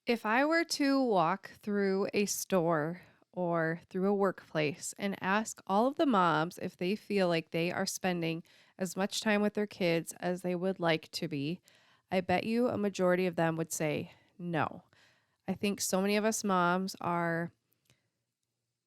If I were to walk through a store or through a workplace and ask all of the moms if they feel like they are spending as much time with their kids as they would like to be, I bet you a majority of them would say no. I think so many of us moms are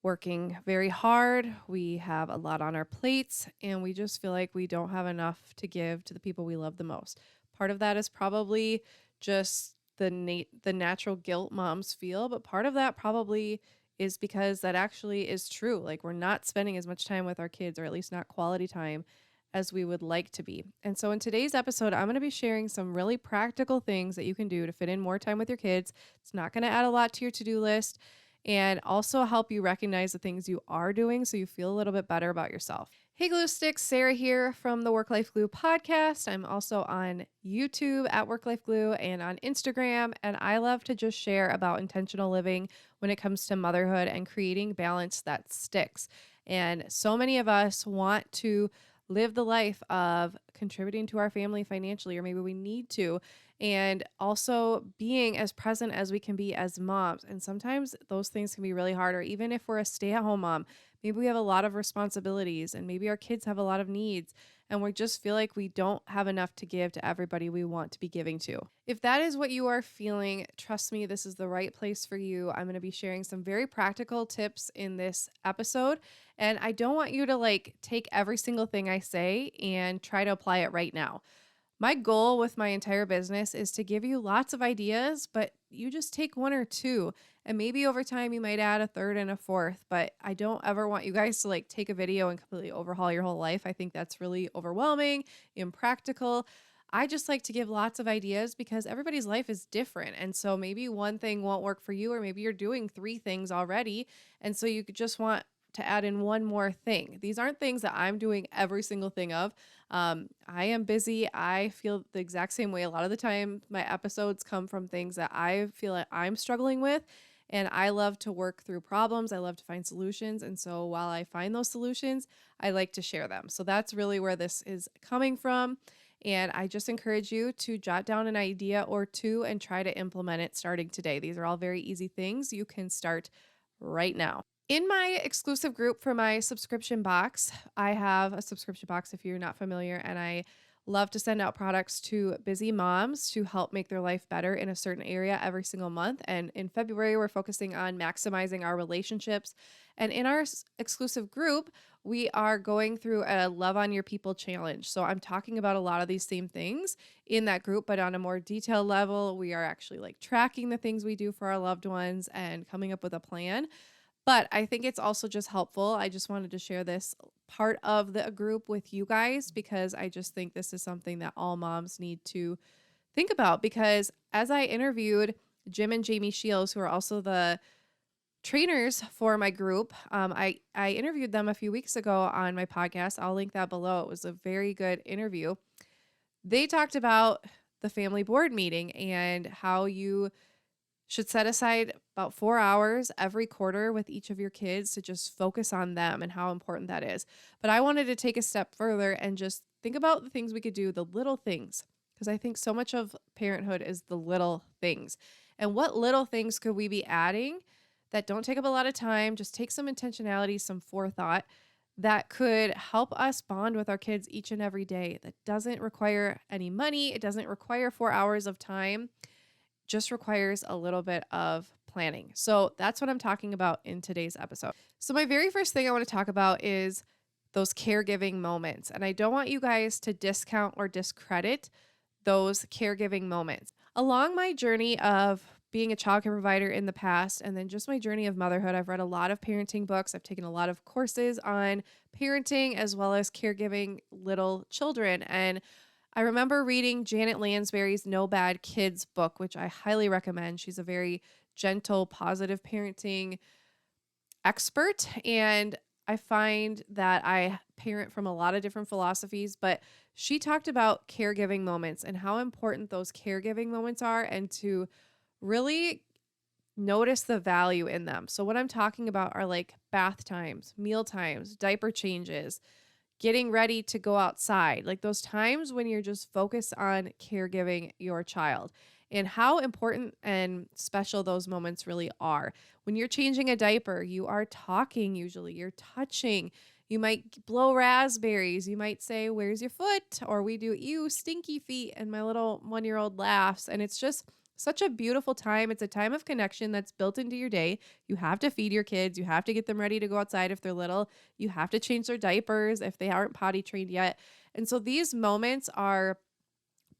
working very hard. We have a lot on our plates, and we just feel like we don't have enough to give to the people we love the most. Part of that is probably just the natural guilt moms feel, but part of that probably is because that actually is true. Like we're not spending as much time with our kids, or at least not quality time as we would like to be. And so in today's episode, I'm going to be sharing some really practical things that you can do to fit in more time with your kids. It's not going to add a lot to your to-do list and also help you recognize the things you are doing so you feel a little bit better about yourself. Hey, Glue Sticks, Sarah here from the Work Life Glue podcast. I'm also on YouTube at Work Life Glue and on Instagram, and I love to just share about intentional living when it comes to motherhood and creating balance that sticks. And so many of us want to live the life of contributing to our family financially, or maybe we need to, and also being as present as we can be as moms. And sometimes those things can be really hard, or even if we're a stay-at-home mom, maybe we have a lot of responsibilities and maybe our kids have a lot of needs and we just feel like we don't have enough to give to everybody we want to be giving to. If that is what you are feeling, trust me, this is the right place for you. I'm going to be sharing some very practical tips in this episode, and I don't want you to take every single thing I say and try to apply it right now. My goal with my entire business is to give you lots of ideas, but you just take one or two. And maybe over time you might add a third and a fourth, but I don't ever want you guys to take a video and completely overhaul your whole life. I think that's really overwhelming, impractical. I just like to give lots of ideas because everybody's life is different. And so maybe one thing won't work for you, or maybe you're doing three things already. And so you could just want to add in one more thing. These aren't things that I'm doing every single thing of. I am busy. I feel the exact same way. A lot of the time, my episodes come from things that I feel like I'm struggling with. And I love to work through problems. I love to find solutions. And so while I find those solutions, I like to share them. So that's really where this is coming from. And I just encourage you to jot down an idea or two and try to implement it starting today. These are all very easy things you can start right now. In my exclusive group for my subscription box, I have a subscription box if you're not familiar, and I love to send out products to busy moms to help make their life better in a certain area every single month. And in February, we're focusing on maximizing our relationships. And in our exclusive group, we are going through a Love on Your People challenge. So I'm talking about a lot of these same things in that group, but on a more detailed level, we are actually tracking the things we do for our loved ones and coming up with a plan. But I think it's also just helpful. I just wanted to share this part of the group with you guys because I just think this is something that all moms need to think about. Because as I interviewed Jim and Jamie Shields, who are also the trainers for my group, I interviewed them a few weeks ago on my podcast. I'll link that below. It was a very good interview. They talked about the family board meeting and how you should set aside about 4 hours every quarter with each of your kids to just focus on them and how important that is. But I wanted to take a step further and just think about the things we could do, the little things, because I think so much of parenthood is the little things. And what little things could we be adding that don't take up a lot of time, just take some intentionality, some forethought that could help us bond with our kids each and every day, that doesn't require any money, it doesn't require 4 hours of time, just requires a little bit of planning. So that's what I'm talking about in today's episode. So my very first thing I want to talk about is those caregiving moments. And I don't want you guys to discount or discredit those caregiving moments. Along my journey of being a childcare provider in the past, and then just my journey of motherhood, I've read a lot of parenting books. I've taken a lot of courses on parenting as well as caregiving little children. And I remember reading Janet Lansbury's No Bad Kids book, which I highly recommend. She's a very gentle, positive parenting expert. And I find that I parent from a lot of different philosophies, but she talked about caregiving moments and how important those caregiving moments are and to really notice the value in them. So what I'm talking about are bath times, meal times, diaper changes, getting ready to go outside, those times when you're just focused on caregiving your child. and how important and special those moments really are. When you're changing a diaper, you are talking usually, you're touching. You might blow raspberries. You might say, "Where's your foot?" Or we do, "Ew, stinky feet." And my little 1-year-old laughs. And it's just such a beautiful time. It's a time of connection that's built into your day. You have to feed your kids. You have to get them ready to go outside if they're little. You have to change their diapers if they aren't potty trained yet. And so these moments are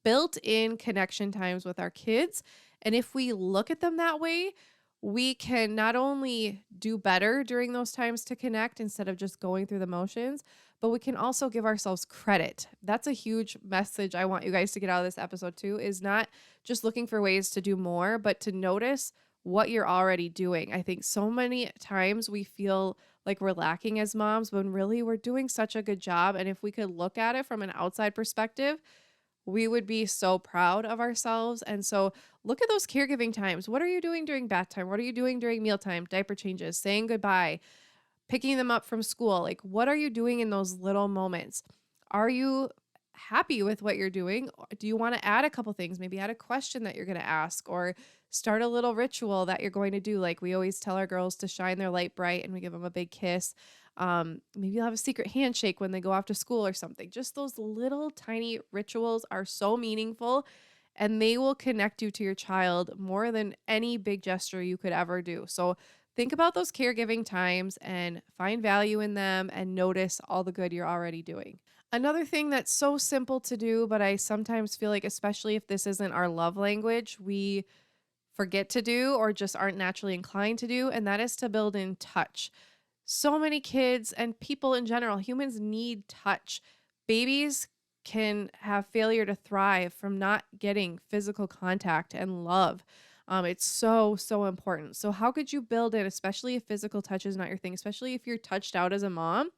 built in connection times with our kids. And if we look at them that way, we can not only do better during those times to connect instead of just going through the motions, but we can also give ourselves credit. That's a huge message I want you guys to get out of this episode too, is not just looking for ways to do more, but to notice what you're already doing. I think so many times we feel like we're lacking as moms when really we're doing such a good job. And if we could look at it from an outside perspective, we would be so proud of ourselves. And so look at those caregiving times. What are you doing during bath time? What are you doing during mealtime, diaper changes, saying goodbye, picking them up from school? Like, what are you doing in those little moments? Are you happy with what you're doing? Do you want to add a couple things? Maybe add a question that you're going to ask, or start a little ritual that you're going to do. Like we always tell our girls to shine their light bright and we give them a big kiss. Maybe you'll have a secret handshake when they go off to school or something. Just those little tiny rituals are so meaningful, and they will connect you to your child more than any big gesture you could ever do. So think about those caregiving times and find value in them and notice all the good you're already doing. Another thing that's so simple to do, but I sometimes feel like, especially if this isn't our love language, we forget to do or just aren't naturally inclined to do, and that is to build in touch. So many kids and people in general, humans need touch. Babies can have failure to thrive from not getting physical contact and love. It's so, so important. So, how could you build it, especially if physical touch is not your thing, especially if you're touched out as a mom?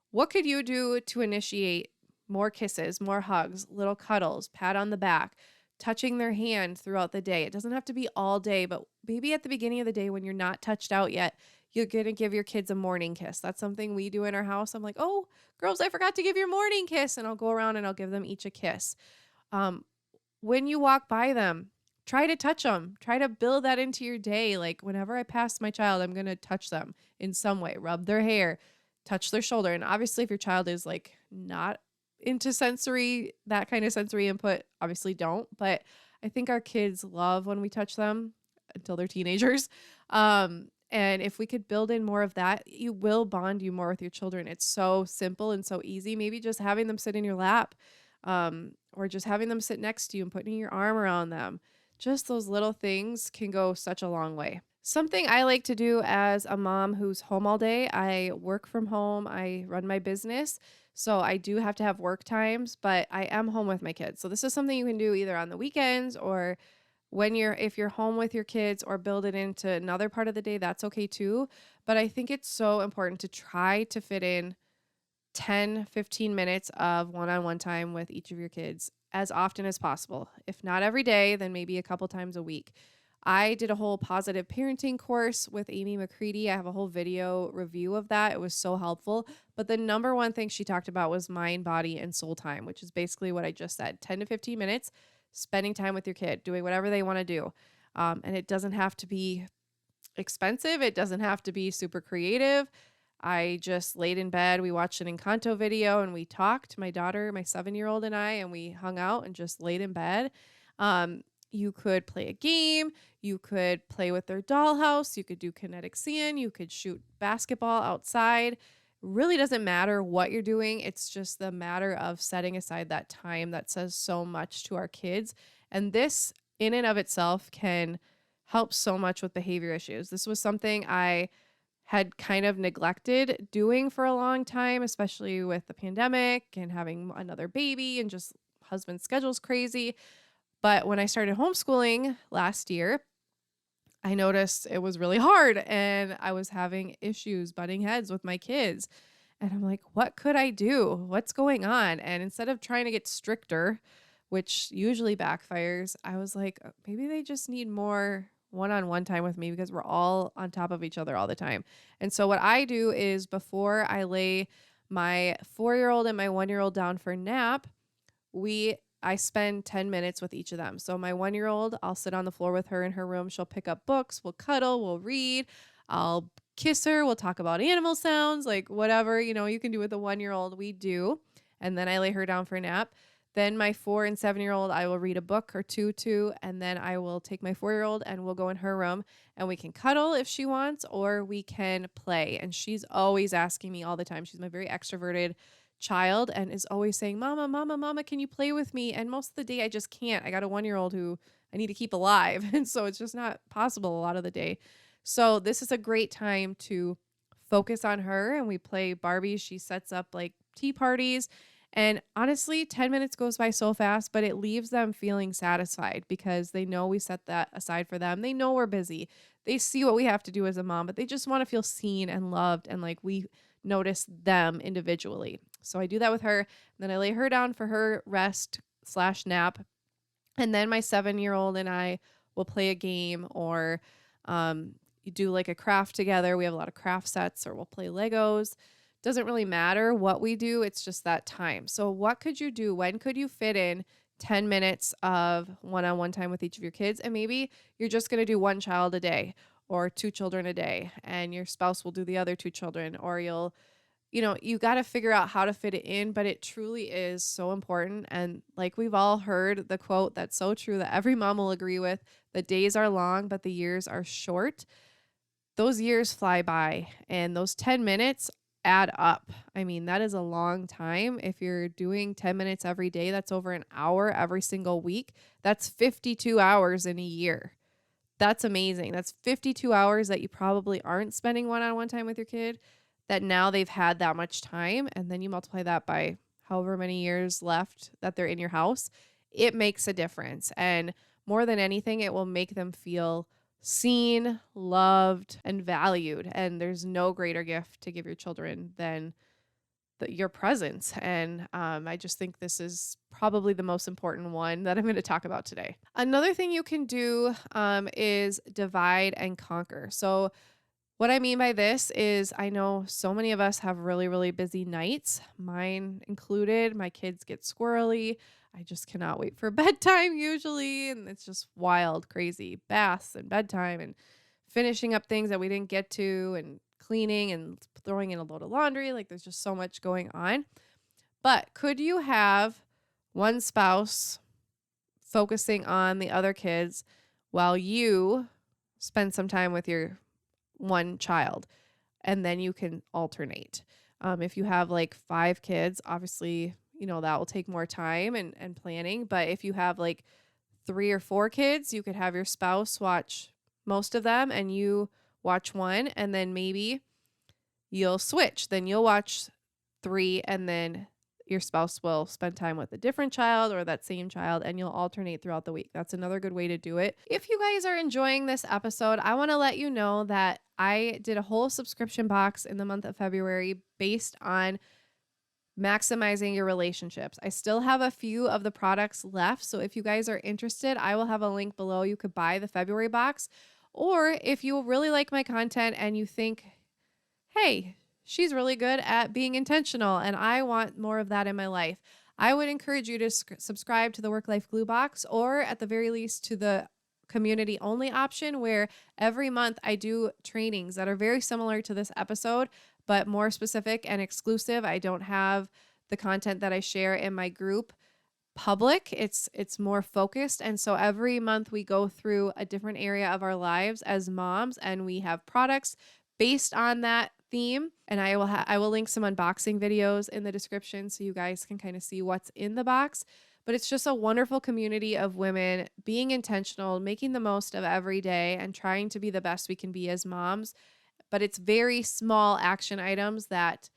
What could you do to initiate more kisses, more hugs, little cuddles, pat on the back, touching their hand throughout the day? It doesn't have to be all day, but maybe at the beginning of the day when you're not touched out yet, you're going to give your kids a morning kiss. That's something we do in our house. I'm like, "Oh, girls, I forgot to give your morning kiss." And I'll go around and I'll give them each a kiss. Um, when you walk by them, try to touch them. Try to build that into your day. Like whenever I pass my child, I'm going to touch them in some way, rub their hair, touch their shoulder. And obviously, if your child is like not into sensory, that kind of sensory input, obviously don't. But I think our kids love when we touch them until they're teenagers. And if we could build in more of that, you will bond you more with your children. It's so simple and so easy. Maybe just having them sit in your lap, or just having them sit next to you and putting your arm around them. Just those little things can go such a long way. Something I like to do as a mom who's home all day, I work from home, I run my business. So I do have to have work times, but I am home with my kids. So this is something you can do either on the weekends or if you're home with your kids, or build it into another part of the day, that's okay too. But I think it's so important to try to fit in 10, 15 minutes of one-on-one time with each of your kids as often as possible. If not every day, then maybe a couple times a week. I did a whole positive parenting course with Amy McCready. I have a whole video review of that. It was so helpful. But the number one thing she talked about was mind, body, and soul time, which is basically what I just said. 10 to 15 minutes spending time with your kid, doing whatever they want to do. And it doesn't have to be expensive. It doesn't have to be super creative. I just laid in bed. We watched an Encanto video and we talked, my daughter, my 7-year-old and I, and we hung out and just laid in bed. You could play a game. You could play with their dollhouse. You could do kinetic sand. You could shoot basketball outside. Really doesn't matter what you're doing. It's just the matter of setting aside that time that says so much to our kids. And this in and of itself can help so much with behavior issues. This was something I had kind of neglected doing for a long time, especially with the pandemic and having another baby and just husband's schedule's crazy. But when I started homeschooling last year, I noticed it was really hard and I was having issues butting heads with my kids. And I'm like, what could I do? What's going on? And instead of trying to get stricter, which usually backfires, I was like, maybe they just need more one-on-one time with me because we're all on top of each other all the time. And so what I do is before I lay my 4-year-old and my 1-year-old down for nap, we I spend 10 minutes with each of them. So my 1-year old, I'll sit on the floor with her in her room. She'll pick up books, we'll cuddle, we'll read. I'll kiss her, we'll talk about animal sounds, like whatever, you can do with a 1-year old, we do. And then I lay her down for a nap. Then my 4 and 7-year old, I will read a book or two to, and then I will take my 4-year old and we'll go in her room and we can cuddle if she wants, or we can play. And she's always asking me all the time. She's my very extroverted child and is always saying, Mama, Mama, Mama, can you play with me? And most of the day I just can't. I got a 1-year old who I need to keep alive. And so it's just not possible a lot of the day. So this is a great time to focus on her, and we play Barbie. She sets up like tea parties. And honestly, 10 minutes goes by so fast, but it leaves them feeling satisfied because they know we set that aside for them. They know we're busy. They see what we have to do as a mom, but they just want to feel seen and loved, and like we notice them individually. So I do that with her. And then I lay her down for her rest/nap. And then my 7-year old and I will play a game, or you do like a craft together. We have a lot of craft sets, or we'll play Legos. Doesn't really matter what we do. It's just that time. So what could you do? When could you fit in 10 minutes of one-on-one time with each of your kids? And maybe you're just going to do one child a day or 2 children a day, and your spouse will do the other 2 children, or you got to figure out how to fit it in, but it truly is so important. And like we've all heard the quote that's so true that every mom will agree with, the days are long, but the years are short. Those years fly by, and those 10 minutes add up. I mean, that is a long time. If you're doing 10 minutes every day, that's over an hour every single week. That's 52 hours in a year. That's amazing. That's 52 hours that you probably aren't spending one-on-one time with your kid, that now they've had that much time. And then you multiply that by however many years left that they're in your house. It makes a difference. And more than anything, it will make them feel seen, loved, and valued. And there's no greater gift to give your children than your presence. And I just think this is probably the most important one that I'm going to talk about today. Another thing you can do is divide and conquer. So what I mean by this is, I know so many of us have really, really busy nights, mine included. My kids get squirrely. I just cannot wait for bedtime usually. And it's just wild, crazy baths and bedtime and finishing up things that we didn't get to, and cleaning and throwing in a load of laundry. Like there's just so much going on. But could you have one spouse focusing on the other kids while you spend some time with your one child, and then you can alternate? If you have like 5 kids, obviously, that will take more time and planning. But if you have like 3 or 4 kids, you could have your spouse watch most of them and you watch one, and then maybe you'll switch. Then you'll watch 3, and then your spouse will spend time with a different child or that same child, and you'll alternate throughout the week. That's another good way to do it. If you guys are enjoying this episode, I want to let you know that I did a whole subscription box in the month of February based on maximizing your relationships. I still have a few of the products left. So if you guys are interested, I will have a link below. You could buy the February box. Or if you really like my content and you think, hey, she's really good at being intentional and I want more of that in my life, I would encourage you to subscribe to the Work Life Glue box, or at the very least to the community only option, where every month I do trainings that are very similar to this episode, but more specific and exclusive. I don't have the content that I share in my group public. It's more focused. And so every month we go through a different area of our lives as moms, and we have products based on that theme. And I will link some unboxing videos in the description so you guys can kind of see what's in the box. But it's just a wonderful community of women being intentional, making the most of every day, and trying to be the best we can be as moms. But it's very small action items that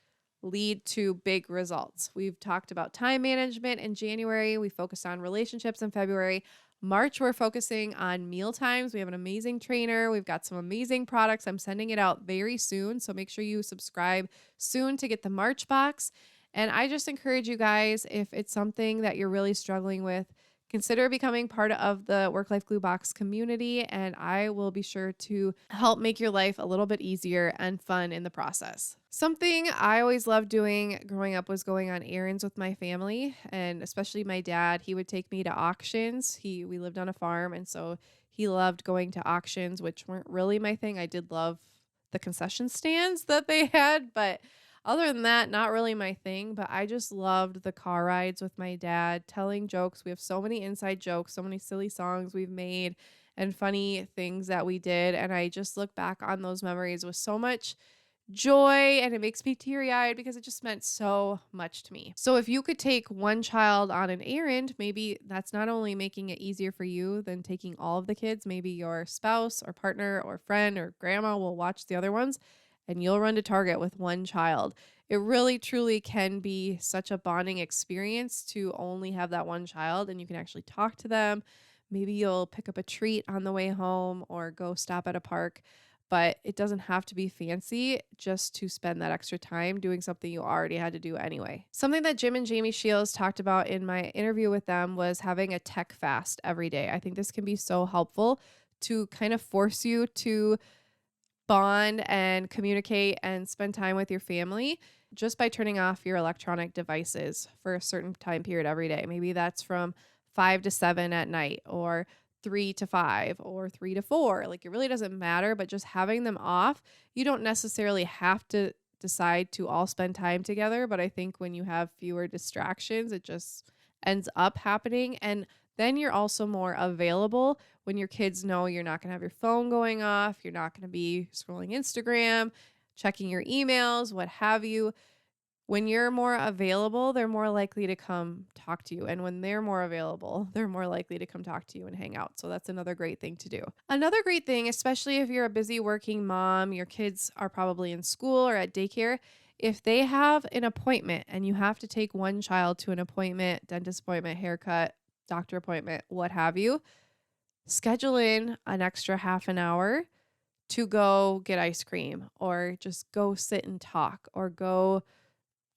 lead to big results. We've talked about time management in January. We focused on relationships in February. March, we're focusing on meal times. We have an amazing trainer. We've got some amazing products. I'm sending it out very soon, so make sure you subscribe soon to get the March box. And I just encourage you guys, if it's something that you're really struggling with, consider becoming part of the Work Life Glue Box community, and I will be sure to help make your life a little bit easier and fun in the process. Something I always loved doing growing up was going on errands with my family, and especially my dad. He would take me to auctions. We lived on a farm, and so he loved going to auctions, which weren't really my thing. I did love the concession stands that they had, but other than that, not really my thing. But I just loved the car rides with my dad, telling jokes. We have so many inside jokes, so many silly songs we've made, and funny things that we did. And I just look back on those memories with so much joy, and it makes me teary-eyed because it just meant so much to me. So if you could take one child on an errand, maybe that's not only making it easier for you than taking all of the kids. Maybe your spouse or partner or friend or grandma will watch the other ones, and you'll run to Target with one child. It really truly can be such a bonding experience to only have that one child, and you can actually talk to them. Maybe you'll pick up a treat on the way home or go stop at a park, but it doesn't have to be fancy just to spend that extra time doing something you already had to do anyway. Something that Jim and Jamie Shields talked about in my interview with them was having a tech fast every day. I think this can be so helpful to kind of force you to bond and communicate and spend time with your family just by turning off your electronic devices for a certain time period every day. Maybe that's from 5 to 7 at night, or 3 to 5, or 3 to 4. Like, it really doesn't matter, but just having them off, you don't necessarily have to decide to all spend time together. But I think when you have fewer distractions, it just ends up happening. And then you're also more available when your kids know you're not going to have your phone going off, you're not going to be scrolling Instagram, checking your emails, what have you. When you're more available, they're more likely to come talk to you. And when they're more available, they're more likely to come talk to you and hang out. So that's another great thing to do. Another great thing, especially if you're a busy working mom, your kids are probably in school or at daycare. If they have an appointment and you have to take one child to an appointment, dentist appointment, haircut, doctor appointment, what have you, schedule in an extra half an hour to go get ice cream, or just go sit and talk, or go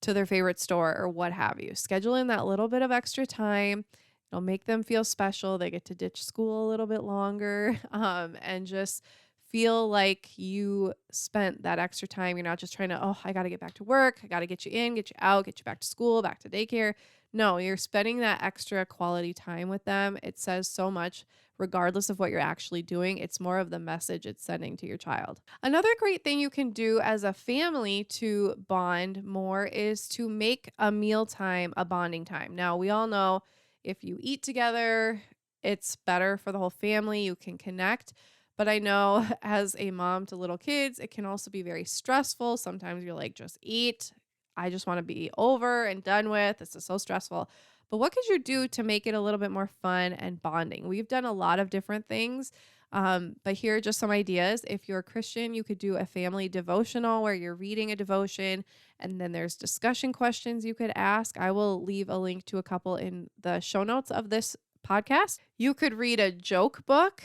to their favorite store, or what have you. Schedule in that little bit of extra time. It'll make them feel special. They get to ditch school a little bit longer, and just feel like you spent that extra time. You're not just trying to, oh, I got to get back to work. I got to get you in, get you out, get you back to school, back to daycare. No, you're spending that extra quality time with them. It says so much, regardless of what you're actually doing. It's more of the message it's sending to your child. Another great thing you can do as a family to bond more is to make a mealtime a bonding time. Now, we all know if you eat together, it's better for the whole family. You can connect. But I know as a mom to little kids, it can also be very stressful. Sometimes you're like, just eat. I just want to be over and done with. This is so stressful. But what could you do to make it a little bit more fun and bonding? We've done a lot of different things, but here are just some ideas. If you're a Christian, you could do a family devotional where you're reading a devotion, and then there's discussion questions you could ask. I will leave a link to a couple in the show notes of this podcast. You could read a joke book.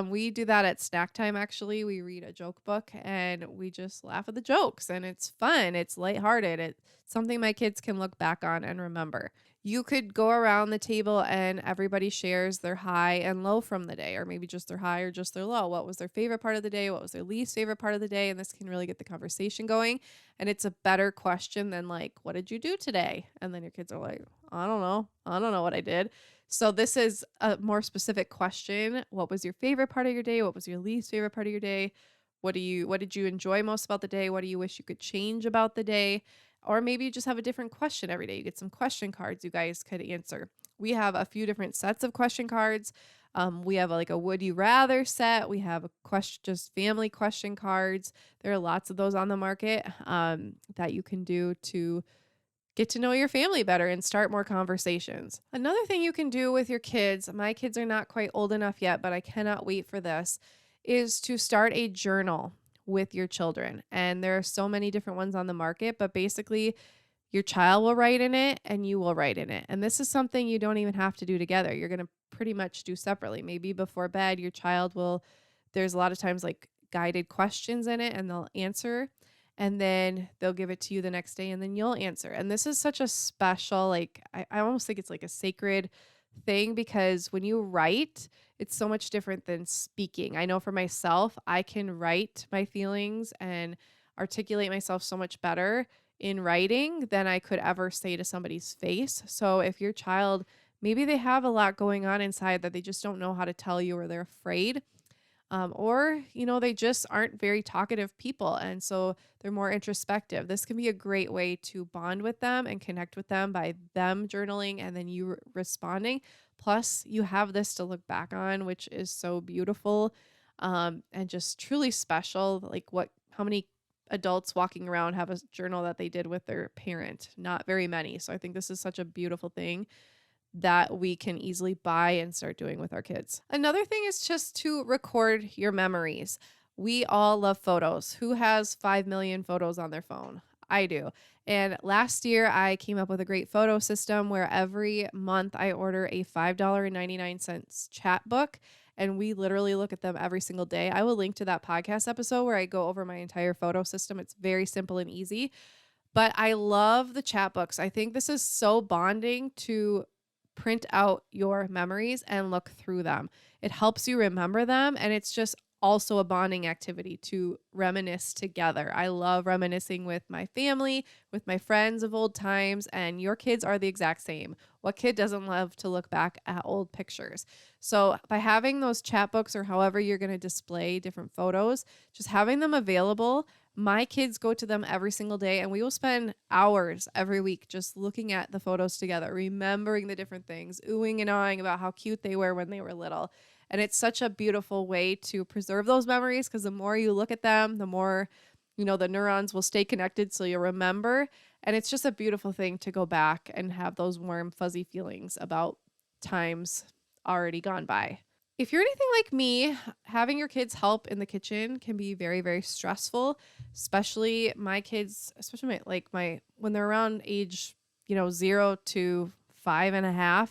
We do that at snack time, actually. We read a joke book and we just laugh at the jokes, and it's fun. It's lighthearted. It's something my kids can look back on and remember. You could go around the table and everybody shares their high and low from the day, or maybe just their high or just their low. What was their favorite part of the day? What was their least favorite part of the day? And this can really get the conversation going. And it's a better question than like, what did you do today? And then your kids are like, I don't know. I don't know what I did. So this is a more specific question. What was your favorite part of your day? What was your least favorite part of your day? What did you enjoy most about the day? What do you wish you could change about the day? Or maybe you just have a different question every day. You get some question cards you guys could answer. We have a few different sets of question cards. We have like a would you rather set. We have a question, just family question cards. There are lots of those on the market that you can do to get to know your family better and start more conversations. Another thing you can do with your kids, my kids are not quite old enough yet, but I cannot wait for this, is to start a journal with your children. And there are so many different ones on the market, but basically your child will write in it and you will write in it. And this is something you don't even have to do together. You're going to pretty much do separately. Maybe before bed, your child will, there's a lot of times like guided questions in it, and they'll answer, and then they'll give it to you the next day, and then you'll answer. And this is such a special, like, I almost think it's like a sacred thing because when you write, it's so much different than speaking. I know for myself, I can write my feelings and articulate myself so much better in writing than I could ever say to somebody's face. So if your child, maybe they have a lot going on inside that they just don't know how to tell you or they're afraid, or, they just aren't very talkative people. And so they're more introspective. This can be a great way to bond with them and connect with them by them journaling and then you responding. Plus, you have this to look back on, which is so beautiful, and just truly special. Like, how many adults walking around have a journal that they did with their parent? Not very many. So I think this is such a beautiful thing that we can easily buy and start doing with our kids. Another thing is just to record your memories. We all love photos. Who has 5 million photos on their phone? I do. And last year, I came up with a great photo system where every month I order a $5.99 chat book. And we literally look at them every single day. I will link to that podcast episode where I go over my entire photo system. It's very simple and easy. But I love the chat books. I think this is so bonding to print out your memories and look through them. It helps you remember them, and it's just also a bonding activity to reminisce together. I love reminiscing with my family, with my friends of old times, and your kids are the exact same. What kid doesn't love to look back at old pictures? So by having those chat books or however you're going to display different photos, just having them available. My kids go to them every single day, and we will spend hours every week just looking at the photos together, remembering the different things, oohing and awing about how cute they were when they were little. And it's such a beautiful way to preserve those memories because the more you look at them, the more, the neurons will stay connected so you'll remember. And it's just a beautiful thing to go back and have those warm, fuzzy feelings about times already gone by. If you're anything like me, having your kids help in the kitchen can be very, very stressful, especially my kids, especially when they're around age, 0 to 5.5.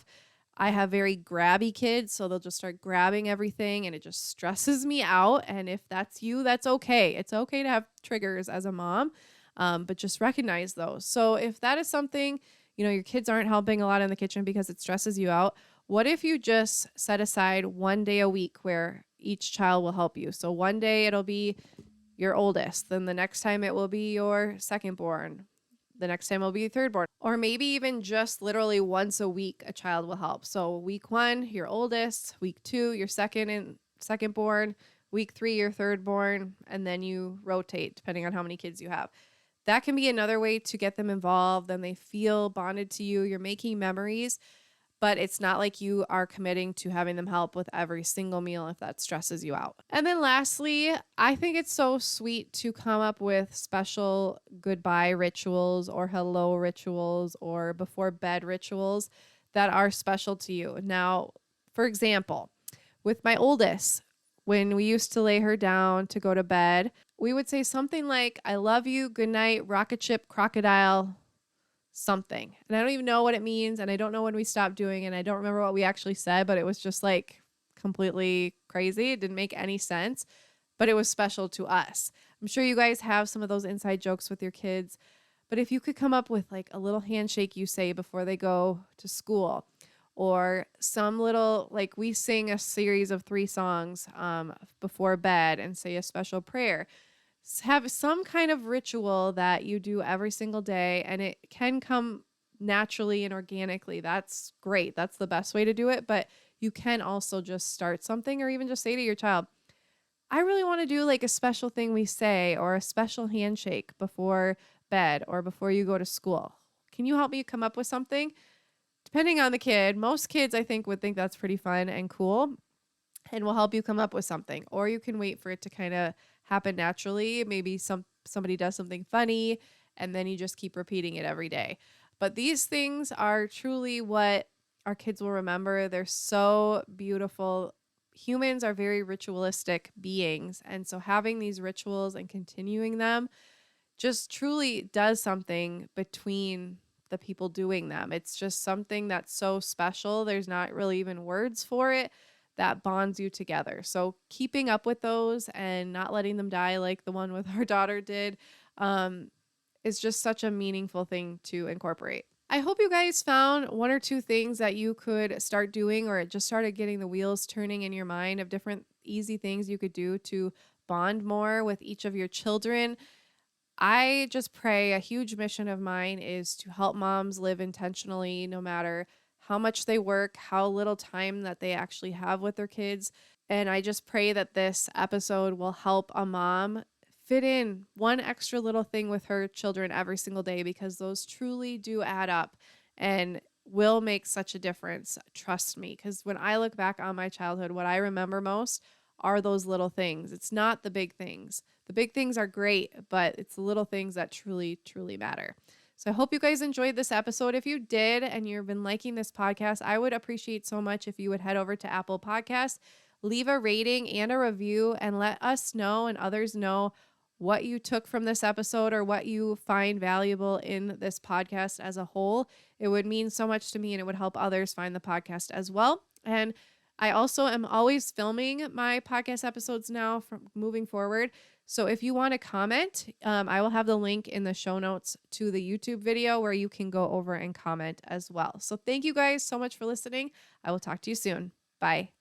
I have very grabby kids, so they'll just start grabbing everything and it just stresses me out. And if that's you, that's okay. It's okay to have triggers as a mom, but just recognize those. So if that is something, your kids aren't helping a lot in the kitchen because it stresses you out, what if you just set aside one day a week where each child will help you? So one day it'll be your oldest, then the next time it will be your second born, the next time it'll be your third born, or maybe even just literally once a week a child will help. So week 1, your oldest, week 2, your second born, week 3, your third born, and then you rotate depending on how many kids you have. That can be another way to get them involved. Then they feel bonded to you. You're making memories. But it's not like you are committing to having them help with every single meal if that stresses you out. And then lastly, I think it's so sweet to come up with special goodbye rituals or hello rituals or before bed rituals that are special to you. Now, for example, with my oldest, when we used to lay her down to go to bed, we would say something like, I love you, good night, rocket ship, crocodile, something. And I don't even know what it means. And I don't know when we stopped doing it. And I don't remember what we actually said, but it was just like completely crazy. It didn't make any sense, but it was special to us. I'm sure you guys have some of those inside jokes with your kids, but if you could come up with like a little handshake you say before they go to school, or some little, like we sing a series of 3 songs before bed and say a special prayer. Have some kind of ritual that you do every single day, and it can come naturally and organically. That's great. That's the best way to do it. But you can also just start something or even just say to your child, I really want to do like a special thing we say or a special handshake before bed or before you go to school. Can you help me come up with something? Depending on the kid, most kids I think would think that's pretty fun and cool and will help you come up with something. Or you can wait for it to kind of happen naturally. Maybe somebody does something funny and then you just keep repeating it every day. But these things are truly what our kids will remember. They're so beautiful. Humans are very ritualistic beings. And so having these rituals and continuing them just truly does something between the people doing them. It's just something that's so special. There's not really even words for it that bonds you together. So keeping up with those and not letting them die like the one with our daughter did is just such a meaningful thing to incorporate. I hope you guys found one or two things that you could start doing, or it just started getting the wheels turning in your mind of different easy things you could do to bond more with each of your children. I just pray a huge mission of mine is to help moms live intentionally no matter how much they work, how little time that they actually have with their kids. And I just pray that this episode will help a mom fit in one extra little thing with her children every single day, because those truly do add up and will make such a difference. Trust me. Because when I look back on my childhood, what I remember most are those little things. It's not the big things. The big things are great, but it's the little things that truly, truly matter. So I hope you guys enjoyed this episode. If you did and you've been liking this podcast, I would appreciate so much if you would head over to Apple Podcasts, leave a rating and a review, and let us know and others know what you took from this episode or what you find valuable in this podcast as a whole. It would mean so much to me, and it would help others find the podcast as well. And I also am always filming my podcast episodes now from moving forward. So if you want to comment, I will have the link in the show notes to the YouTube video where you can go over and comment as well. So thank you guys so much for listening. I will talk to you soon. Bye.